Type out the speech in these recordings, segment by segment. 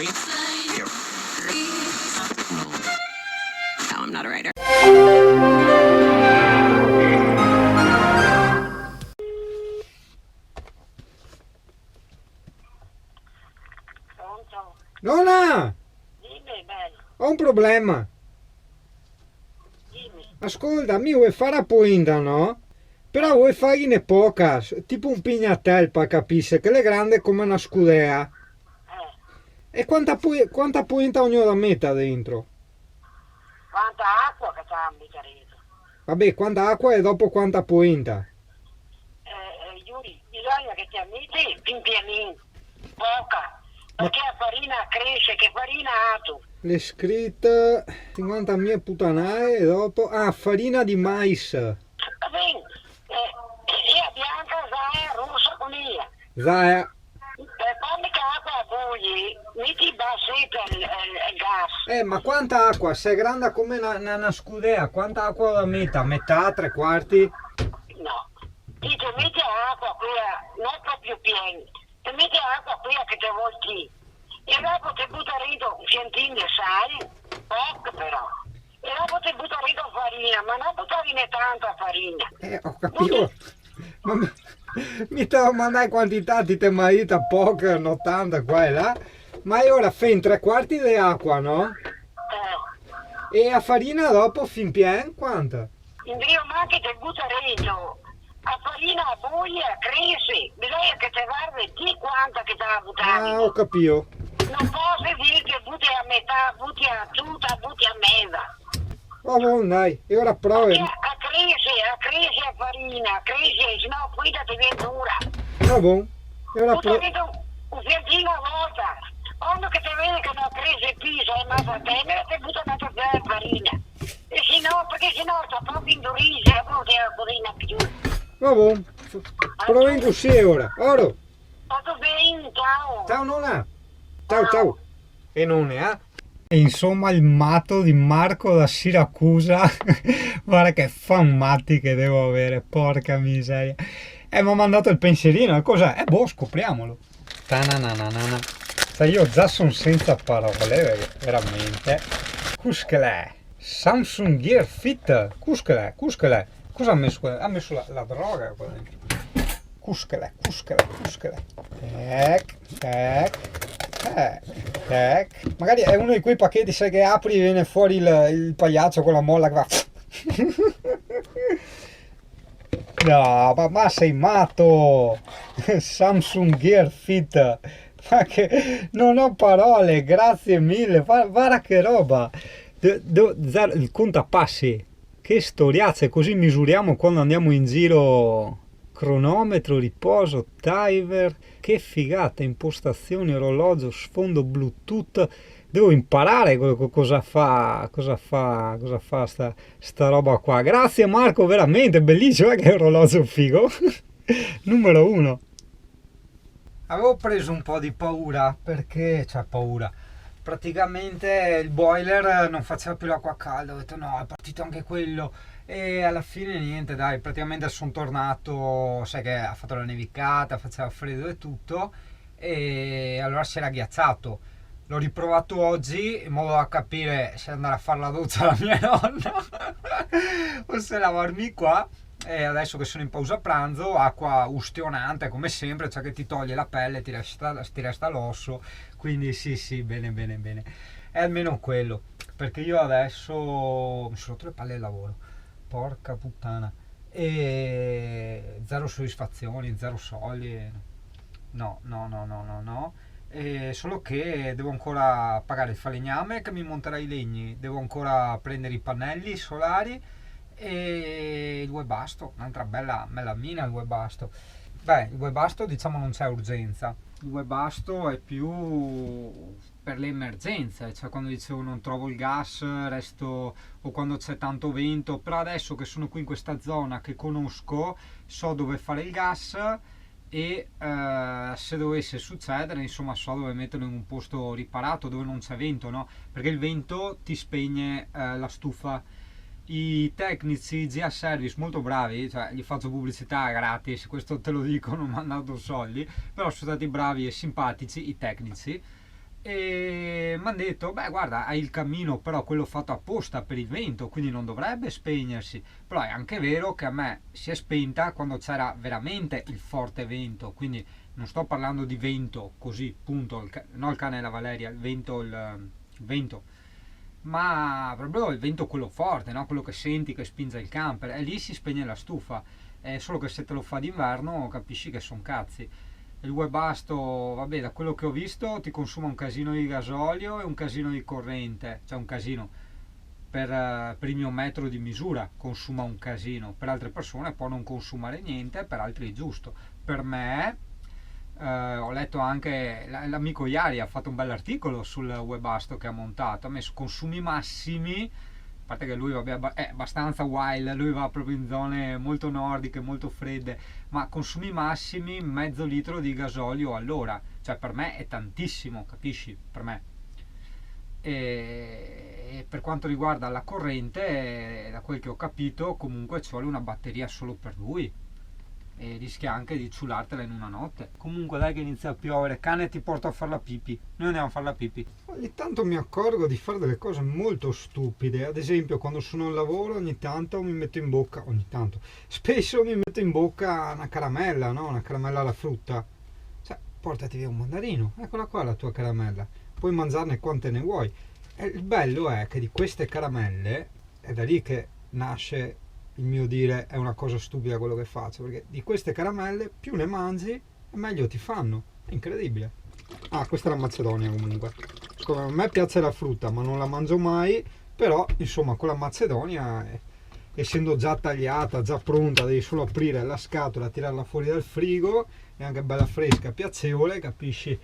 No, I'm not a writer. Pronto? Nonna, Dimmi, bello, ho un problema. dimmi. Ascolta, mi vuoi fare a pointa, no? Però vuoi fargliene poca, tipo un pignatel, per capire, che è grande come una scudea. E quanta pointa ognuno la metta dentro? Quanta acqua che c'ha mica dentro. Vabbè, quanta acqua e dopo quanta pointa? Yuri, bisogna che ti metti pian pianino, poca, Ma perché la farina cresce, che farina ha tu? le scritte 50.000 puttanaie e dopo... Ah, farina di mais. Va bene, e bianca, zaia, rossa, unia. Zaia. E quando che acqua bugli, metti bassetta il gas. Ma quanta acqua? Se è grande come una scudea, quanta acqua la metta? Metà, tre quarti? No, ti metti acqua qui, non proprio piena, ti metti acqua qui che te vuoi chi. E dopo ti butta dentro un fientino di sale, poco però. E dopo ti butta dentro farina, ma non buttare ne tanta farina. Ho capito. Ma mi devo mandare quantità di te marita poker, 80 qua e là. Ma io ora fai in tre quarti di acqua, no? E a farina dopo fin pian quanta? In Dio ma che ti butta dentro. La farina buia, cresce, bisogna che ti guardi di quanta che ti ha buttato. Ah, ho capito. Non posso dire che butti a metà, butti a tutta, butti a mezza. Va buono, dai, e ora provo. Perché cresce a farina, cresce, sennò poi ti viene dura. Va buono. E ora Tu ti provo. vedi un fientino a volta. Quando che ti vedi che non cresce più, sei massa a te, ti butta una tua farina. E se no, perché se no sta proprio indurisce, non ti la farina più. Va buono. Provo così ora. Oro. Fatto bene, ciao. Ciao nonna. Ciao ciao. E non ne ha. E insomma il matto di Marco da Siracusa, guarda che fan matti che devo avere, porca miseria. Mi ha mandato il pensierino, e cos'è? Boh, scopriamolo. Tananana. Sai, io già sono senza parole, veramente. Cuschelè. Samsung Gear Fit. Cuschelè. Cosa ha messo? Ha messo la droga qua dentro. Cuschelè. Magari è uno di quei pacchetti, sai, che apri e viene fuori il pagliaccio con la molla che va. No, ma sei matto! Samsung Gear Fit. Ma che non ho parole, grazie mille. Guarda che roba. Il contapassi. Che storiazze, così misuriamo quando andiamo in giro. Cronometro, riposo, timer, che figata, impostazioni, orologio, sfondo Bluetooth. Devo imparare cosa fa sta roba qua. Grazie Marco, veramente bellissimo, che orologio figo. Numero 1. Avevo preso un po' di paura, perché c'è paura. Praticamente il boiler non faceva più l'acqua calda, ho detto no, è partito anche quello. E alla fine niente, dai, praticamente sono tornato, sai che ha fatto la nevicata, faceva freddo e tutto, e allora si era ghiacciato. L'ho riprovato oggi in modo da capire se andare a fare la doccia alla mia nonna o se lavarmi qua. E adesso che sono in pausa pranzo, acqua ustionante come sempre, cioè che ti toglie la pelle, ti resta l'osso, quindi sì, bene. È almeno quello, perché io adesso mi sono rotto le palle del lavoro. Porca puttana. E zero soddisfazioni, zero soldi. No. Solo che devo ancora pagare il falegname che mi monterà i legni, devo ancora prendere i pannelli solari e il Webasto, un'altra bella mina il Webasto. Beh, il Webasto diciamo non c'è urgenza. Il Webasto è più per le emergenze, cioè quando dicevo non trovo il gas, resto, o quando c'è tanto vento, però adesso che sono qui in questa zona che conosco, so dove fare il gas e se dovesse succedere, insomma, so dove metterlo in un posto riparato dove non c'è vento, no? Perché il vento ti spegne la stufa. I tecnici GA Service molto bravi, cioè gli faccio pubblicità gratis, questo te lo dico, non mi hanno dato soldi, però sono stati bravi e simpatici i tecnici. e mi hanno detto, beh guarda, hai il cammino però quello fatto apposta per il vento, quindi non dovrebbe spegnersi, però è anche vero che a me si è spenta quando c'era veramente il forte vento, quindi non sto parlando di vento così, punto, no il cane e la Valeria, il vento, ma proprio il vento quello forte, no? Quello che senti che spinge il camper, e lì si spegne la stufa, solo che se te lo fa d'inverno capisci che sono cazzi. Il Webasto, vabbè, da quello che ho visto ti consuma un casino di gasolio e un casino di corrente, cioè un casino per il mio metro di misura consuma un casino, per altre persone può non consumare niente, per altri è giusto. Per me, ho letto anche l'amico Iari ha fatto un bell'articolo sul Webasto che ha montato, ha messo consumi massimi, a parte che lui vabbè, è abbastanza wild, lui va proprio in zone molto nordiche, molto fredde, ma consumi massimi mezzo litro di gasolio all'ora, cioè per me è tantissimo, capisci? Per me. E per quanto riguarda la corrente, da quel che ho capito, comunque ci vuole una batteria solo per lui e rischia anche di ciulartela in una notte. Comunque dai che inizia a piovere, cane ti porto a fare la pipì, noi andiamo a fare la pipì. Ogni tanto mi accorgo di fare delle cose molto stupide, ad esempio quando sono al lavoro ogni tanto mi metto in bocca, spesso mi metto in bocca una caramella, no? Una caramella alla frutta, cioè portati via un mandarino, eccola qua la tua caramella, puoi mangiarne quante ne vuoi. E il bello è che di queste caramelle, è da lì che nasce il mio dire è una cosa stupida quello che faccio, perché di queste caramelle più ne mangi e meglio ti fanno, è incredibile. Ah, questa è la Macedonia comunque, a me piace la frutta ma non la mangio mai, però insomma con la Macedonia essendo già tagliata, già pronta, devi solo aprire la scatola, tirarla fuori dal frigo, è anche bella fresca, piacevole, capisci?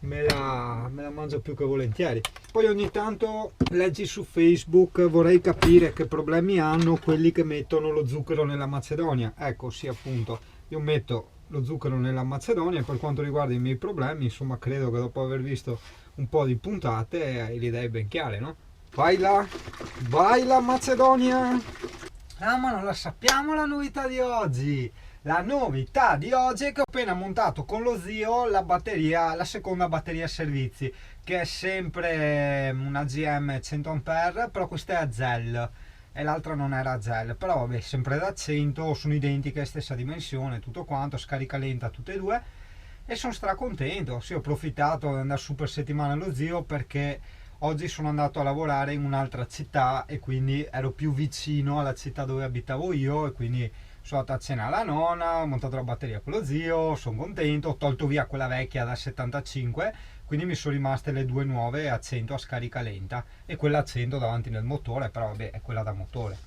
Me la mangio più che volentieri. Poi ogni tanto leggi su Facebook, vorrei capire che problemi hanno quelli che mettono lo zucchero nella Macedonia. Ecco, sì, appunto, io metto lo zucchero nella Macedonia e per quanto riguarda i miei problemi, insomma, credo che dopo aver visto un po' di puntate hai le idee ben chiare, no? Vai la Macedonia! Ah, ma non la sappiamo la novità di oggi! La novità di oggi è che ho appena montato con lo zio la seconda batteria servizi, che è sempre una GM 100A, però questa è a gel e l'altra non era a gel, però vabbè, sempre da 100, sono identiche, stessa dimensione, tutto quanto, scarica lenta tutte e due e sono stracontento. Sì, ho approfittato di andare su per settimana allo zio perché oggi sono andato a lavorare in un'altra città e quindi ero più vicino alla città dove abitavo io e quindi sono andato a cena alla nonna, ho montato la batteria con lo zio, sono contento, ho tolto via quella vecchia da 75, quindi mi sono rimaste le due nuove a 100 a scarica lenta e quella a 100 davanti nel motore, però vabbè è quella da motore.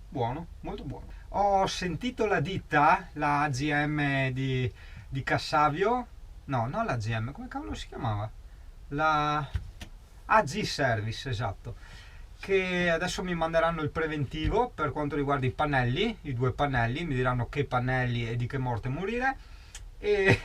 Buono, molto buono. Ho sentito la ditta, la AGM di Cassavio, no, non la GM, come cavolo si chiamava? La AG Service, esatto, che adesso mi manderanno il preventivo per quanto riguarda i pannelli, i due pannelli, mi diranno che pannelli e di che morte morire e,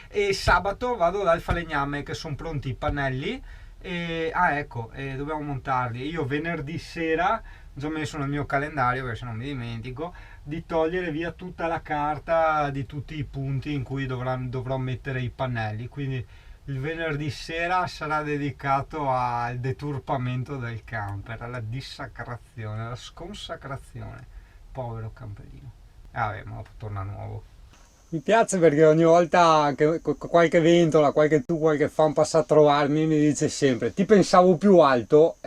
e sabato vado dal falegname che sono pronti i pannelli e ecco, dobbiamo montarli. Io venerdì sera ho già messo nel mio calendario, perché se non mi dimentico, di togliere via tutta la carta di tutti i punti in cui dovrò mettere i pannelli, quindi il venerdì sera sarà dedicato al deturpamento del camper, alla dissacrazione, alla sconsacrazione. Povero camperino. Vabbè, ma torna nuovo. Mi piace perché ogni volta che qualche ventola, qualche fan passa a trovarmi mi dice sempre ti pensavo più alto.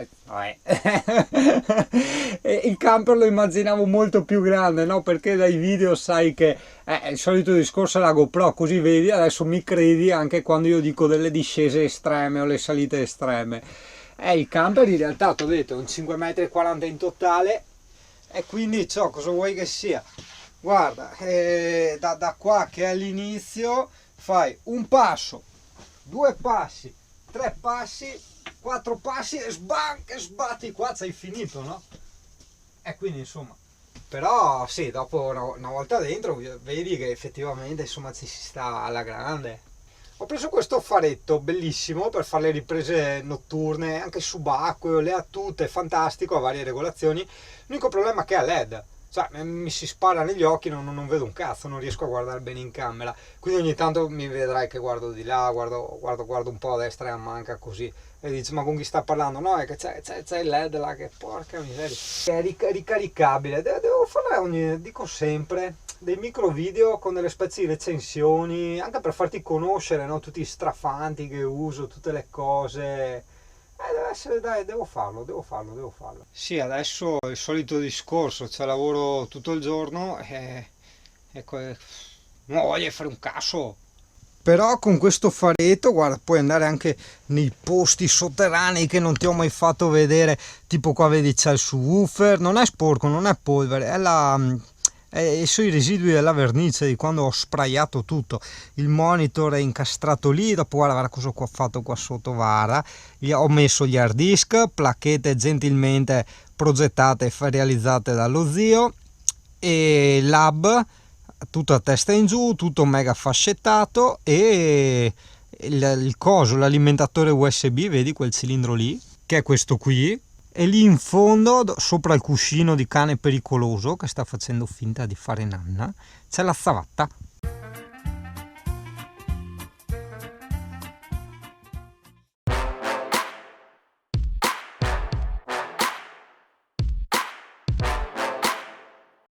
E il camper lo immaginavo molto più grande, no? Perché dai video sai che il solito discorso è la GoPro, così vedi, adesso mi credi anche quando io dico delle discese estreme o le salite estreme. Il camper in realtà, ti ho detto, è un 5,40 m in totale e quindi ciò cosa vuoi che sia? Guarda, da qua che è all'inizio fai un passo, due passi, tre passi, quattro passi e sbatti qua, sei finito, no? E quindi insomma, però sì, dopo una volta dentro vedi che effettivamente insomma ci si sta alla grande. Ho preso questo faretto bellissimo per fare le riprese notturne, anche subacqueo, le ha tutte, fantastico, a varie regolazioni. L'unico problema è che è a LED. cioè, mi si spara negli occhi, non vedo un cazzo, non riesco a guardare bene in camera, quindi ogni tanto mi vedrai che guardo di là, guardo un po' a destra e a manca così, e dici ma con chi sta parlando? No, è che c'è il LED là che porca miseria, è ricaricabile, devo fare dico sempre, dei micro video con delle specie di recensioni, anche per farti conoscere, no? Tutti i strafanti che uso, tutte le cose. Deve essere, dai, devo farlo. Sì, adesso il solito discorso, cioè lavoro tutto il giorno e ecco, non ho voglia di fare un cazzo. Però con questo faretto, guarda, puoi andare anche nei posti sotterranei che non ti ho mai fatto vedere, tipo qua vedi c'è il subwoofer, non è sporco, non è polvere, sono i residui della vernice di quando ho sprayato tutto. Il monitor è incastrato lì, dopo guarda cosa ho fatto qua sotto, vara, ho messo gli hard disk, placchette gentilmente progettate e realizzate dallo zio, e l'hub tutto a testa in giù, tutto mega fascettato, e il coso, l'alimentatore USB, vedi quel cilindro lì, che è questo qui, e lì in fondo, sopra il cuscino di cane pericoloso che sta facendo finta di fare nanna, c'è la savatta.